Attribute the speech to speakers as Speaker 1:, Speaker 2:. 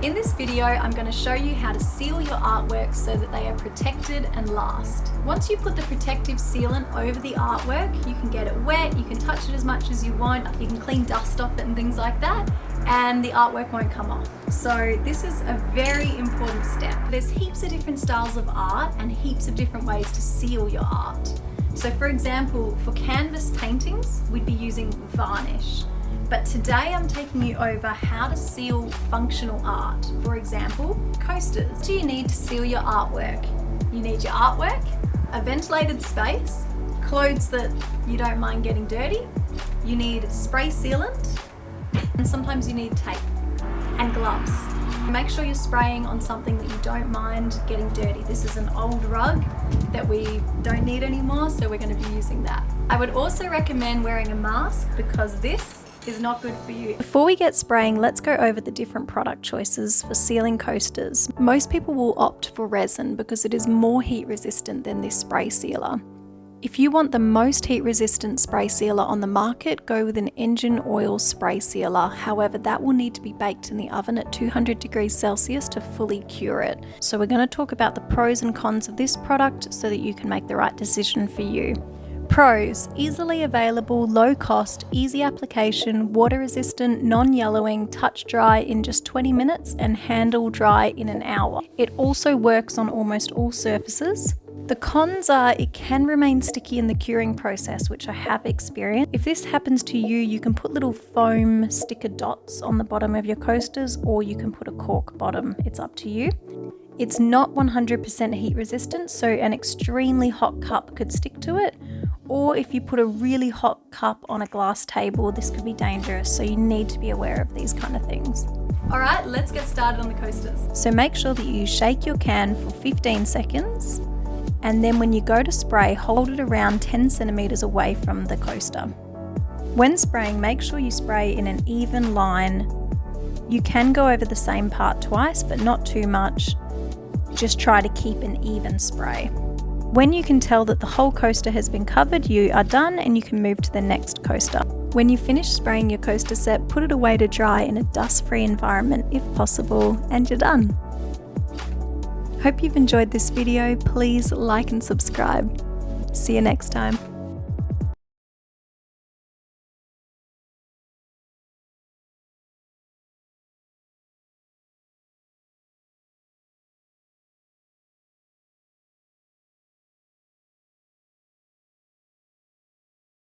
Speaker 1: In this video, I'm going to show you how to seal your artwork so that they are protected and last. Once you put the protective sealant over the artwork, you can get it wet, you can touch it as much as you want, you can clean dust off it and things like that, and the artwork won't come off. So this is a very important step. There's heaps of different styles of art and heaps of different ways to seal your art. So for example, for canvas paintings, we'd be using varnish. But today I'm taking you over how to seal functional art. For example, coasters. What do you need to seal your artwork? You need your artwork, a ventilated space, clothes that you don't mind getting dirty, you need spray sealant, and sometimes you need tape and gloves. Make sure you're spraying on something that you don't mind getting dirty. This is an old rug that we don't need anymore, so we're going to be using that. I would also recommend wearing a mask because this is not good for you. Before we get spraying, let's go over the different product choices for sealing coasters. Most people will opt for resin because it is more heat resistant than this spray sealer. If you want the most heat resistant spray sealer on the market, go with an engine oil spray sealer. However, that will need to be baked in the oven at 200 degrees Celsius to fully cure it. So we're going to talk about the pros and cons of this product so that you can make the right decision for you. Pros: easily available, low cost, easy application, water resistant, non-yellowing, touch dry in just 20 minutes and handle dry in an hour. It also works on almost all surfaces. The cons are it can remain sticky in the curing process, which I have experienced. If this happens to you, you can put little foam sticker dots on the bottom of your coasters, or you can put a cork bottom. It's up to you. It's not 100% heat resistant, so an extremely hot cup could stick to it. Or if you put a really hot cup on a glass table, this could be dangerous, so you need to be aware of these kind of things. Alright, let's get started on the coasters. So make sure that you shake your can for 15 seconds, and then when you go to spray, hold it around 10 centimeters away from the coaster. When spraying, make sure you spray in an even line. You can go over the same part twice, but not too much. Just try to keep an even spray. When you can tell that the whole coaster has been covered, you are done and you can move to the next coaster. When you finish spraying your coaster set, put it away to dry in a dust-free environment if possible, and you're done. Hope you've enjoyed this video. Please like and subscribe. See you next time.